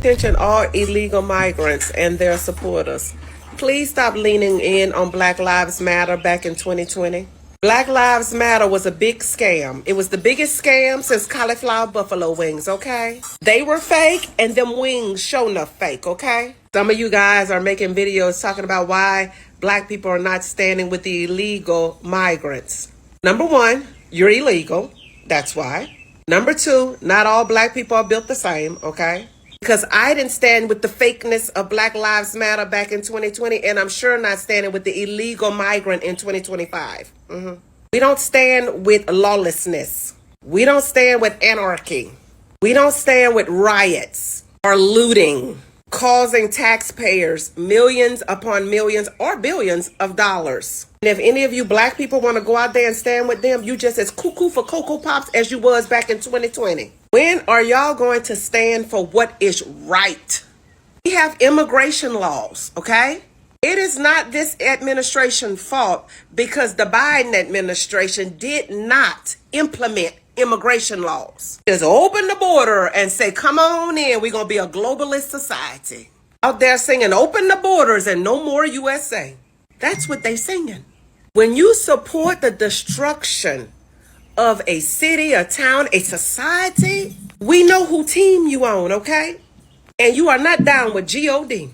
Attention all illegal migrants and their supporters. Please stop leaning in on Black Lives Matter back in 2020. Black Lives Matter was a big scam. It was the biggest scam since cauliflower buffalo wings, okay? They were fake and them wings sure enough fake, okay? Some of you guys are making videos talking about why black people are not standing with the illegal migrants. Number one, you're illegal. That's why. Number two, not all black people are built the same, okay? Because I didn't stand with the fakeness of Black Lives Matter back in 2020, and I'm sure not standing with the illegal migrant in 2025. We don't stand with lawlessness. We don't stand with anarchy. We don't stand with riots or looting, causing taxpayers millions upon millions or billions of dollars. And if any of you black people want to go out there and stand with them, you just as cuckoo for Cocoa Pops as you was back in 2020. When are y'all going to stand for what is right? We have immigration laws, okay? It is not this administration's fault because the Biden administration did not implement immigration laws. Just open the border and say, come on in, we're going to be a globalist society. Out there singing, open the borders and no more USA. That's what they singing. When you support the destruction of a city, a town, a society, we know who team you on, okay? And you are not down with G-O-D.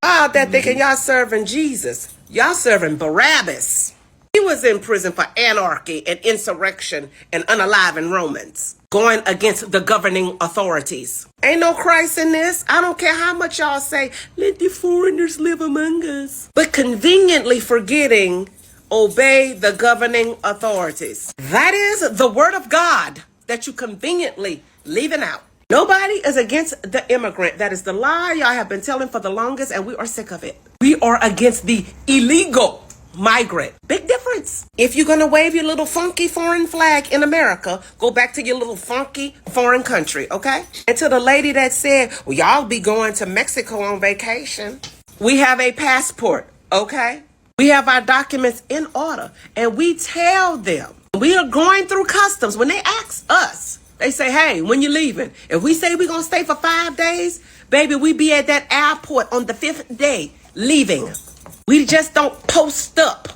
All that thinking y'all serving Jesus. Y'all serving Barabbas. He was in prison for anarchy and insurrection and unaliving Romans, going against the governing authorities. Ain't no Christ in this. I don't care how much y'all say, let the foreigners live among us. But conveniently forgetting, obey the governing authorities. That is the word of God that you conveniently leaving out. Nobody is against the immigrant. That is the lie y'all have been telling for the longest, and we are sick of it. We are against the illegal migrant. Big difference. If you're going to wave your little funky foreign flag in America, go back to your little funky foreign country, okay? And to the lady that said, well, y'all be going to Mexico on vacation. We have a passport, okay? We have our documents in order, and we tell them we are going through customs. When they ask us, they say, hey, when you leaving? If we say we're going to stay for 5 days, baby, we be at that airport on the 5th day leaving. We just don't post up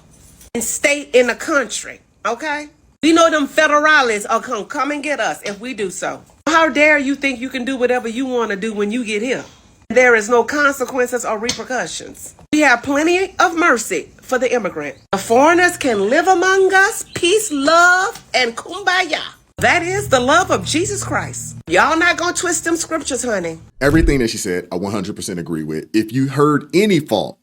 and stay in the country, okay? We know them federales are going to come and get us if we do so. How dare you think you can do whatever you want to do when you get here? There is no consequences or repercussions. We have plenty of mercy for the immigrant. The foreigners can live among us, peace, love, and kumbaya. That is the love of Jesus Christ. Y'all not gonna twist them scriptures, honey. Everything that she said, I 100% agree with. If you heard any fault,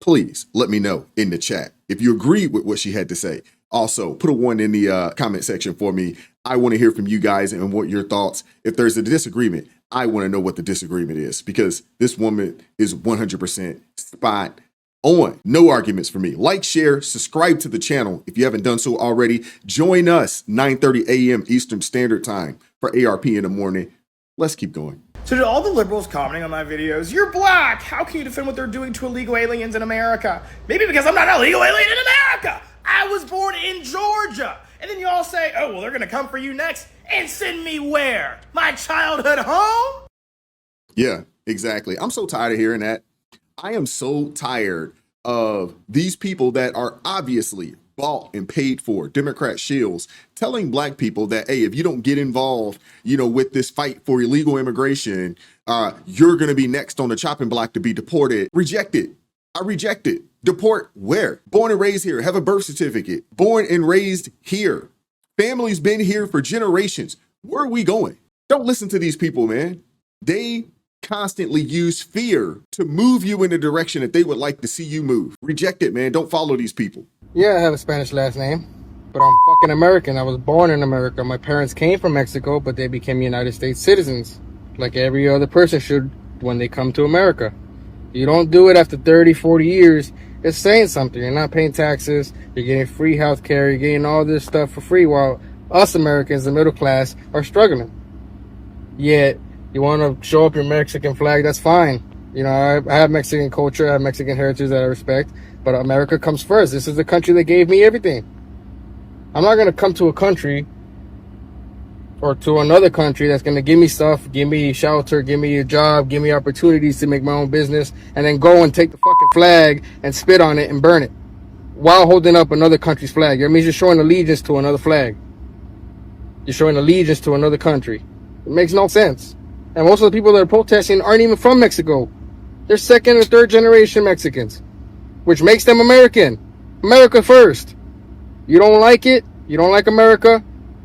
please let me know in the chat. If you agree with what she had to say, also put a 1 in the comment section for me. I want to hear from you guys and what your thoughts. If there's a disagreement, I want to know what the disagreement is, because this woman is 100% spot on. No arguments for me. Like, share, subscribe to the channel if you haven't done so already. Join us 9:30 a.m. Eastern Standard Time for ARP in the morning. Let's keep going. So to all the liberals commenting on my videos, you're black. How can you defend what they're doing to illegal aliens in America? Maybe because I'm not an illegal alien in America. I was born in Georgia. And then you all say, oh, well, they're going to come for you next and send me where? My childhood home? Yeah, exactly. I'm so tired of hearing that. I am so tired of these people that are obviously bought and paid for, Democrat shills, telling black people that, hey, if you don't get involved, with this fight for illegal immigration, you're going to be next on the chopping block to be deported. Reject it. I reject it. Deport where? Born and raised here. Have a birth certificate. Born and raised here. Family's been here for generations. Where are we going? Don't listen to these people, man. They constantly use fear to move you in the direction that they would like to see you move. Reject it, man. Don't follow these people. Yeah, I have a Spanish last name, but I'm fucking American. I was born in America. My parents came from Mexico, but they became United States citizens, like every other person should when they come to America. You don't do it after 30, 40 years. It's saying something. You're not paying taxes. You're getting free health care. You're getting all this stuff for free while us Americans, the middle class, are struggling. Yet, you want to show up your Mexican flag, that's fine. I have Mexican culture, I have Mexican heritage that I respect, but America comes first. This is the country that gave me everything. I'm not going to come to a country or to another country that's going to give me stuff, give me shelter, give me a job, give me opportunities to make my own business, and then go and take the fucking flag and spit on it and burn it while holding up another country's flag. That means you're showing allegiance to another flag. You're showing allegiance to another country. It makes no sense. And most of the people that are protesting aren't even from Mexico. They're second or third generation Mexicans, which makes them American. America first. You don't like it? You don't like America?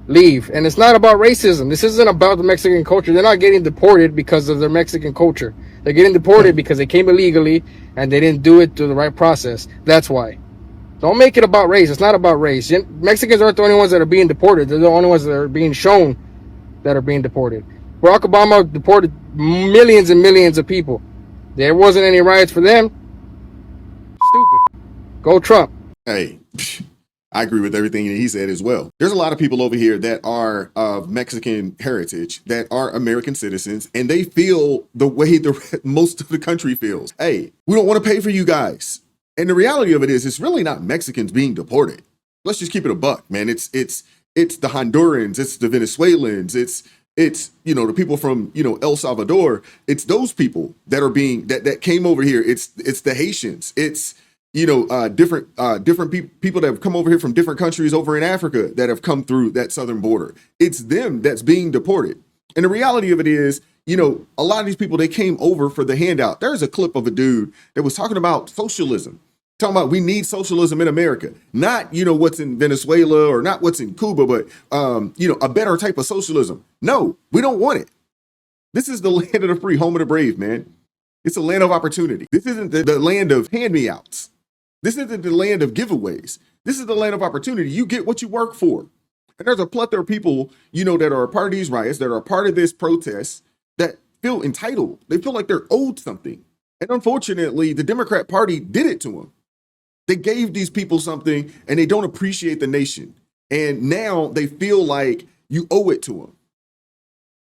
Leave. And it's not about racism. This isn't about the Mexican culture. They're not getting deported because of their Mexican culture. They're getting deported because they came illegally and they didn't do it through the right process. That's why. Don't make it about race. It's not about race. Mexicans aren't the only ones that are being deported. They're the only ones that are being shown that are being deported. Barack Obama deported millions and millions of people. There wasn't any riots for them. Stupid. Go Trump. Hey, I agree with everything that he said as well. There's a lot of people over here that are of Mexican heritage, that are American citizens, and they feel the way most of the country feels. Hey, we don't want to pay for you guys. And the reality of it is, it's really not Mexicans being deported. Let's just keep it a buck, man. It's the Hondurans, it's the Venezuelans, it's the people from El Salvador. It's those people that are being that came over here. It's the Haitians. It's different people that have come over here from different countries over in Africa that have come through that southern border. It's them that's being deported. And the reality of it is, a lot of these people, they came over for the handout. There's a clip of a dude that was talking about socialism, talking about we need socialism in America, not, what's in Venezuela or not what's in Cuba, but, a better type of socialism. No, we don't want it. This is the land of the free, home of the brave, man. It's a land of opportunity. This isn't the land of hand-me-outs. This isn't the land of giveaways. This is the land of opportunity. You get what you work for. And there's a plethora of people, that are a part of these riots, that are a part of this protest, that feel entitled. They feel like they're owed something. And unfortunately, the Democrat Party did it to them. They gave these people something and they don't appreciate the nation. And now they feel like you owe it to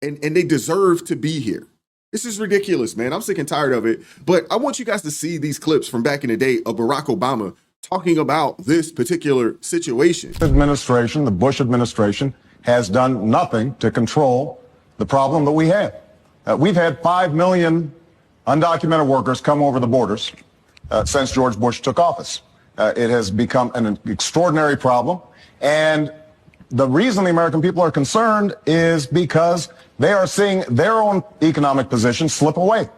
them. And they deserve to be here. This is ridiculous, man. I'm sick and tired of it. But I want you guys to see these clips from back in the day of Barack Obama talking about this particular situation. The Bush administration, has done nothing to control the problem that we have. We've had 5 million undocumented workers come over the borders since George Bush took office. It has become an extraordinary problem. And the reason the American people are concerned is because they are seeing their own economic position slip away.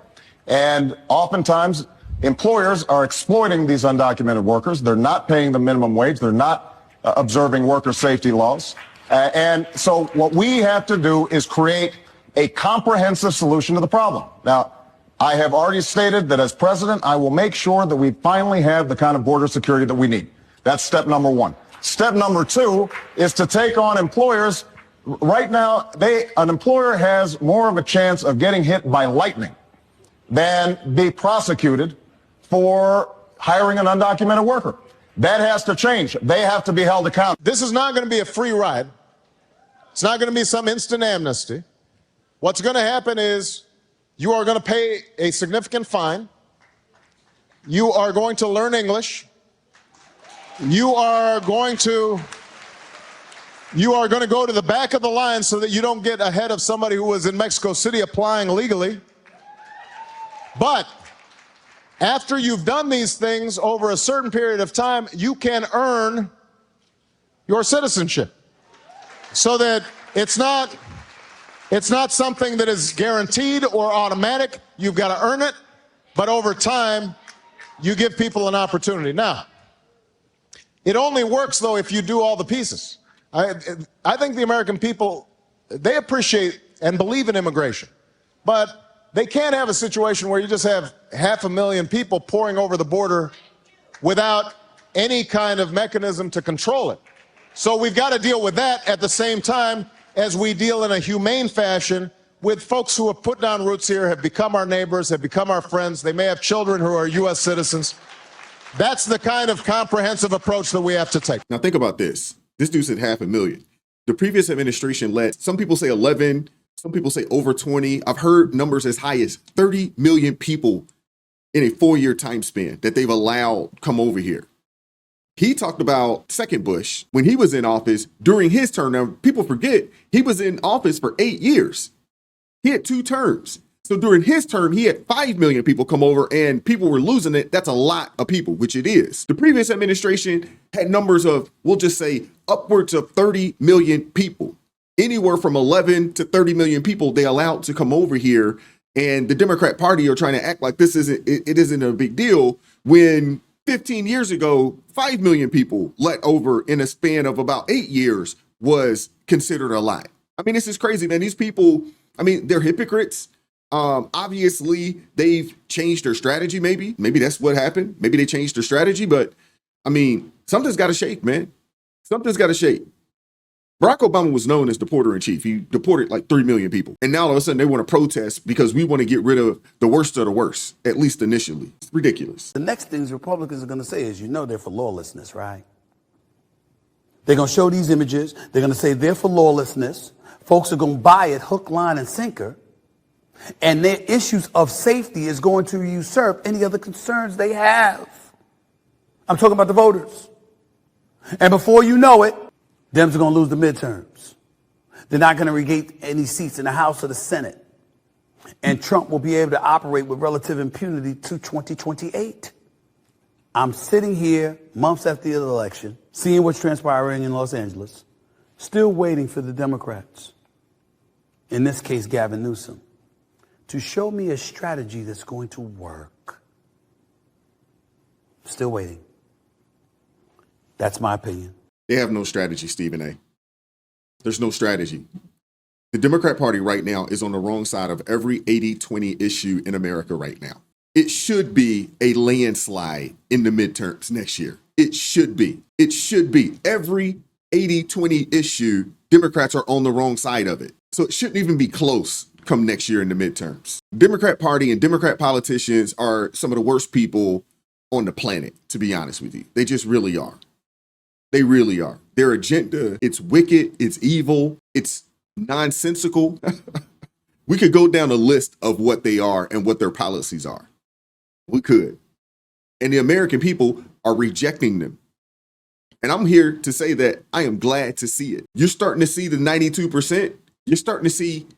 And oftentimes, employers are exploiting these undocumented workers. They're not paying the minimum wage. They're not observing worker safety laws. And so what we have to do is create a comprehensive solution to the problem. Now, I have already stated that as president, I will make sure that we finally have the kind of border security that we need. That's step number one. Step number two is to take on employers. Right now, an employer has more of a chance of getting hit by lightning than be prosecuted for hiring an undocumented worker. That has to change. They have to be held accountable. This is not going to be a free ride. It's not going to be some instant amnesty. What's going to happen is you are going to pay a significant fine. You are going to learn English. You are going to go to the back of the line so that you don't get ahead of somebody who was in Mexico City applying legally. But after you've done these things over a certain period of time, you can earn your citizenship. So that it's not something that is guaranteed or automatic. You've got to earn it. But over time, you give people an opportunity. Now, it only works, though, if you do all the pieces. I think the American people, they appreciate and believe in immigration. But they can't have a situation where you just have 500,000 people pouring over the border without any kind of mechanism to control it. So we've got to deal with that at the same time as we deal in a humane fashion with folks who have put down roots here, have become our neighbors, have become our friends. They may have children who are U.S. citizens. That's the kind of comprehensive approach that we have to take. Now think about this. This dude said 500,000. The previous administration let, some people say 11, some people say over 20. I've heard numbers as high as 30 million people in a 4-year time span that they've allowed come over here. He talked about second Bush when he was in office during his term. Now, people forget he was in office for 8 years. He had 2 terms. So during his term, he had 5 million people come over and people were losing it. That's a lot of people, which it is. The previous administration had numbers of, we'll just say, upwards of 30 million people. Anywhere from 11 to 30 million people they allowed to come over here. And the Democrat Party are trying to act like this isn't a big deal when 15 years ago, 5 million people let over in a span of about 8 years was considered a lot. I mean, this is crazy, man. These people, I mean, they're hypocrites. Obviously, they've changed their strategy, maybe. Maybe that's what happened. Maybe they changed their strategy, but I mean, something's got to shake, man. Something's got to shake. Barack Obama was known as deporter in chief. He deported like 3 million people. And now all of a sudden they want to protest because we want to get rid of the worst of the worst, at least initially. It's ridiculous. The next things Republicans are going to say is, they're for lawlessness, right? They're going to show these images. They're going to say they're for lawlessness. Folks are going to buy it hook, line, and sinker. And their issues of safety is going to usurp any other concerns they have. I'm talking about the voters. And before you know it, Dems are going to lose the midterms. They're not going to regain any seats in the House or the Senate. And Trump will be able to operate with relative impunity to 2028. I'm sitting here months after the election, seeing what's transpiring in Los Angeles, still waiting for the Democrats, in this case, Gavin Newsom, to show me a strategy that's going to work. Still waiting. That's my opinion. They have no strategy, Stephen A. There's no strategy. The Democrat Party right now is on the wrong side of every 80-20 issue in America right now. It should be a landslide in the midterms next year. It should be. It should be. Every 80-20 issue, Democrats are on the wrong side of it. So it shouldn't even be close come next year in the midterms. Democrat Party and Democrat politicians are some of the worst people on the planet, to be honest with you. They just really are. They really are. Their agenda, it's wicked, it's evil, it's nonsensical. We could go down a list of what they are and what their policies are. We could. And the American people are rejecting them. And I'm here to say that I am glad to see it. You're starting to see the 92%. You're starting to see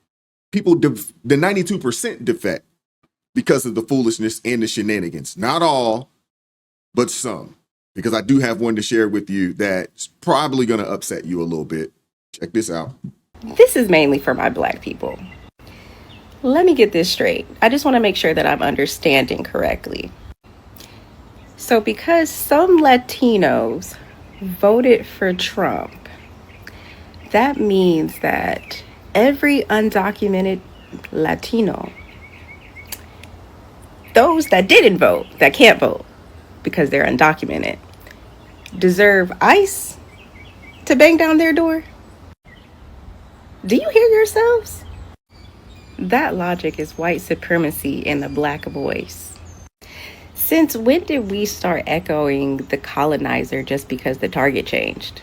people, the 92% defect because of the foolishness and the shenanigans. Not all, but some. Because I do have one to share with you that's probably going to upset you a little bit. Check this out. This is mainly for my Black people. Let me get this straight. I just want to make sure that I'm understanding correctly. So because some Latinos voted for Trump, that means that every undocumented Latino, those that didn't vote, that can't vote because they're undocumented, deserve ICE to bang down their door? Do you hear yourselves? That logic is white supremacy in the Black voice. Since when did we start echoing the colonizer just because the target changed?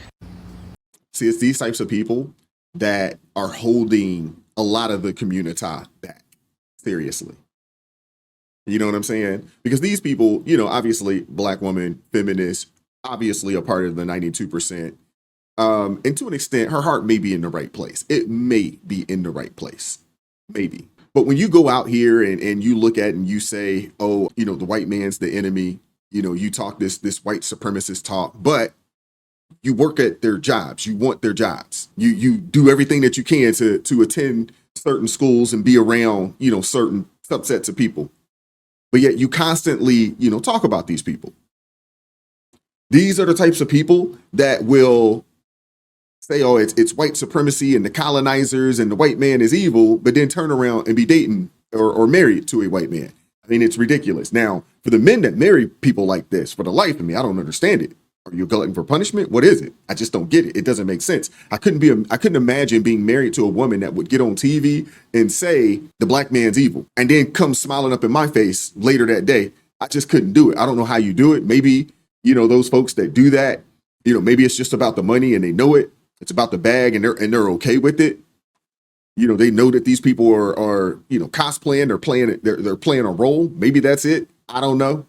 See, it's these types of people that are holding a lot of the community back. Seriously. You know what I'm saying? Because these people, obviously Black woman, feminist, obviously a part of the 92%. And to an extent, her heart may be in the right place. It may be in the right place. Maybe. But when you go out here and you look at and you say, oh, the white man's the enemy, you talk this white supremacist talk, but you work at their jobs. You want their jobs. You do everything that you can to attend certain schools and be around, certain subsets of people. But yet you constantly, talk about these people. These are the types of people that will say, oh, it's white supremacy and the colonizers and the white man is evil, but then turn around and be dating or married to a white man. I mean, it's ridiculous. Now, for the men that marry people like this, for the life of me, I don't understand it. Are you a glutton for punishment? What is it? I just don't get it. It doesn't make sense. I couldn't imagine being married to a woman that would get on TV and say the Black man's evil and then come smiling up in my face later that day. I just couldn't do it. I don't know how you do it. Maybe, those folks that do that, maybe it's just about the money and they know it. It's about the bag and they're okay with it. They know that these people are cosplaying, they're playing a role. Maybe that's it. I don't know.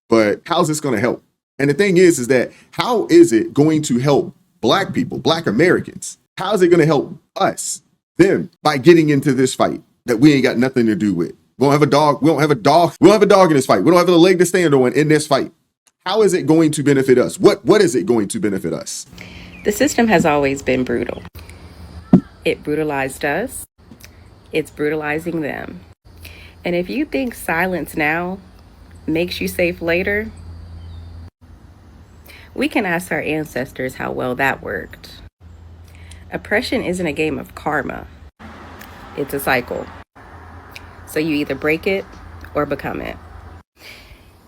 But how's this going to help? And the thing is that how is it going to help black people, black Americans? How is it going to help us, them, by getting into this fight that we ain't got nothing to do with? We don't have a dog. We don't have a dog. We don't have a dog in this fight. We don't have a leg to stand on in this fight. How is it going to benefit us? What is it going to benefit us? The system has always been brutal. It brutalized us. It's brutalizing them. And if you think silence now makes you safe later, we can ask our ancestors how well that worked. Oppression isn't a game of karma. It's a cycle. So you either break it or become it.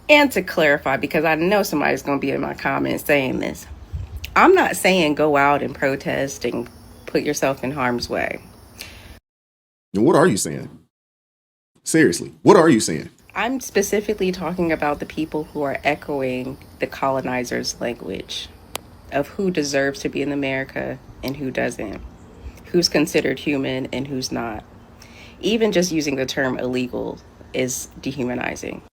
And to clarify, because I know somebody's going to be in my comments saying this, I'm not saying go out and protest and put yourself in harm's way. And what are you saying? Seriously, what are you saying? I'm specifically talking about the people who are echoing the colonizers' language of who deserves to be in America and who doesn't, who's considered human and who's not. Even just using the term illegal is dehumanizing.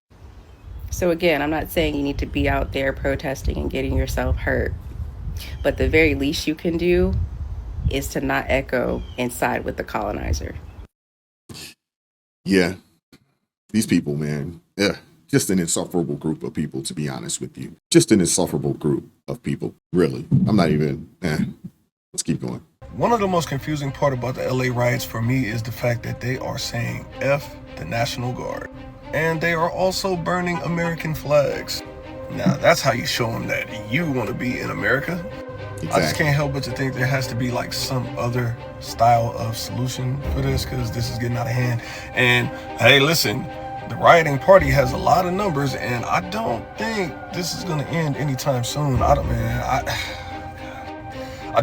So again, I'm not saying you need to be out there protesting and getting yourself hurt, but the very least you can do is to not echo and side with the colonizer. Yeah, these people, man, just an insufferable group of people, to be honest with you. Just an insufferable group of people, really. I'm not even, let's keep going. One of the most confusing part about the LA riots for me is the fact that they are saying F the National Guard. And they are also burning American flags. Now, that's how you show them that you want to be in America. Exactly. I just can't help but to think there has to be like some other style of solution for this, because this is getting out of hand. And hey, listen, the rioting party has a lot of numbers, and I don't think this is going to end anytime soon. I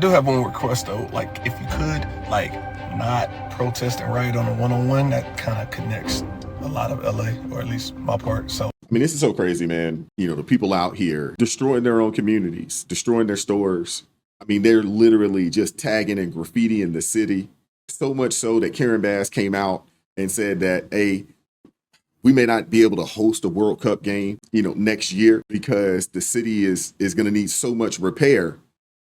do have one request though, like if you could, like, not protest and riot on a one-on-one, that kind of connects a lot of LA, or at least my part. So I mean, this is so crazy, man. You know, the people out here destroying their own communities, destroying their stores. I mean, they're literally just tagging and graffitiing the city. So much so that Karen Bass came out and said that, hey, we may not be able to host a World Cup game, next year, because the city is going to need so much repair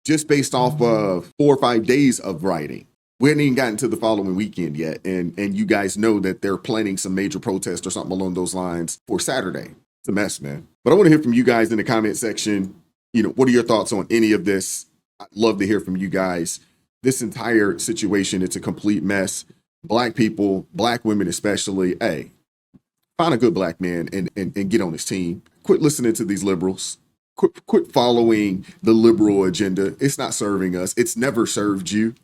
just based off of 4 or 5 days of rioting. We haven't even gotten to the following weekend yet. And you guys know that they're planning some major protest or something along those lines for Saturday. It's a mess, man. But I want to hear from you guys in the comment section. What are your thoughts on any of this? I'd love to hear from you guys. This entire situation, it's a complete mess. Black people, black women especially, hey, find a good black man and get on his team. Quit listening to these liberals. Quit following the liberal agenda. It's not serving us. It's never served you.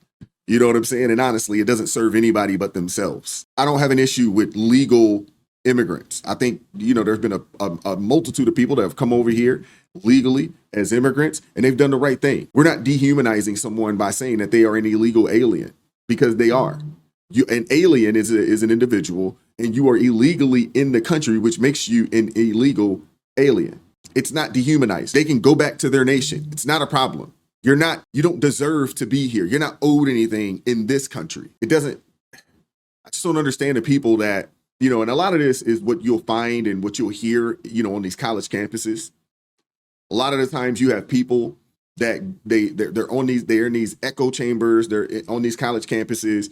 You know what I'm saying? And honestly, it doesn't serve anybody but themselves. I don't have an issue with legal immigrants. I think, there's been a multitude of people that have come over here legally as immigrants, and they've done the right thing. We're not dehumanizing someone by saying that they are an illegal alien, because they are. An alien is an individual, and you are illegally in the country, which makes you an illegal alien. It's not dehumanized. They can go back to their nation. It's not a problem. You don't deserve to be here. You're not owed anything in this country. I just don't understand the people that, and a lot of this is what you'll find and what you'll hear, on these college campuses. A lot of the times you have people that they're in these echo chambers, they're on these college campuses,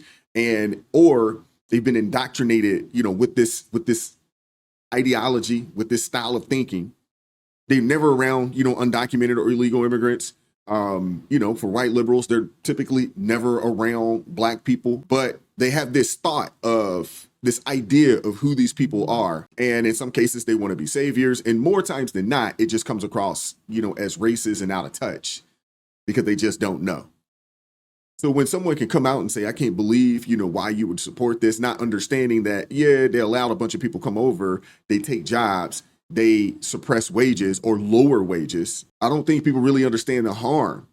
or they've been indoctrinated, with this ideology, with this style of thinking. They're never around, undocumented or illegal immigrants. For white liberals, they're typically never around black people, but they have this thought of this idea of who these people are. And in some cases, they want to be saviors. And more times than not, it just comes across, as racist and out of touch, because they just don't know. So when someone can come out and say, I can't believe, why you would support this, not understanding that, they allowed a bunch of people come over, they take jobs, they suppress wages or lower wages. I don't think people really understand the harm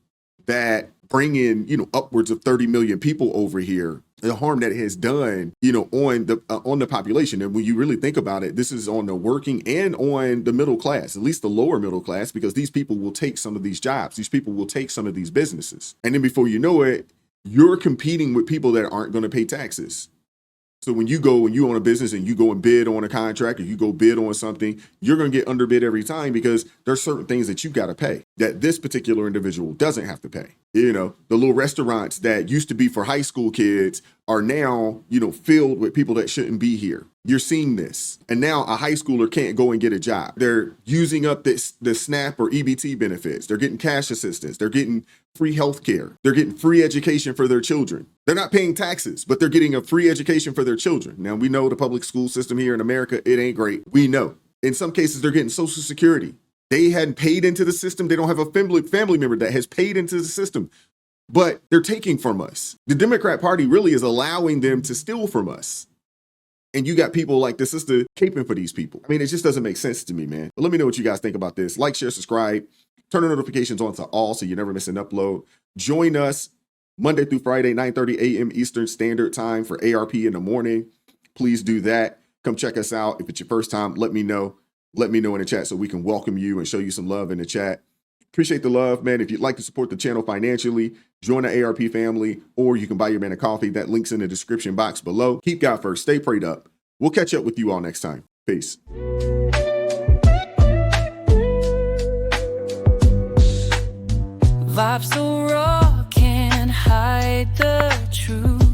that bringing, upwards of 30 million people over here, the harm that it has done, on the population. And when you really think about it, this is on the working and on the middle class, at least the lower middle class, because these people will take some of these jobs. These people will take some of these businesses. And then before you know it, you're competing with people that aren't going to pay taxes. So when you go and you own a business and you go and bid on a contract or you go bid on something, you're going to get underbid every time because there's certain things that you got to pay that this particular individual doesn't have to pay. You know, the little restaurants that used to be for high school kids are now, you know, filled with people that shouldn't be here. You're seeing this. And now a high schooler can't go and get a job. They're using up the SNAP or EBT benefits. They're getting cash assistance. They're getting free health care. They're getting free education for their children. They're not paying taxes, but they're getting a free education for their children. Now, we know the public school system here in America, it ain't great. We know. In some cases, they're getting Social Security. They hadn't paid into the system. They don't have a family member that has paid into the system, but they're taking from us. The Democrat Party really is allowing them to steal from us. And you got people like the sister caping for these people. I mean, it just doesn't make sense to me, man. But let me know what you guys think about this. Like, share, subscribe, turn the notifications on to all so you never miss an upload. Join us Monday through Friday, 9:30 a.m. Eastern Standard Time for ARP in the morning. Please do that. Come check us out. If it's your first time, let me know. Let me know in the chat so we can welcome you and show you some love in the chat. Appreciate the love, man. If you'd like to support the channel financially, join the ARP family, or you can buy your man a coffee. That link's in the description box below. Keep God first. Stay prayed up. We'll catch up with you all next time. Peace. Vibes so raw, can't hide the truth.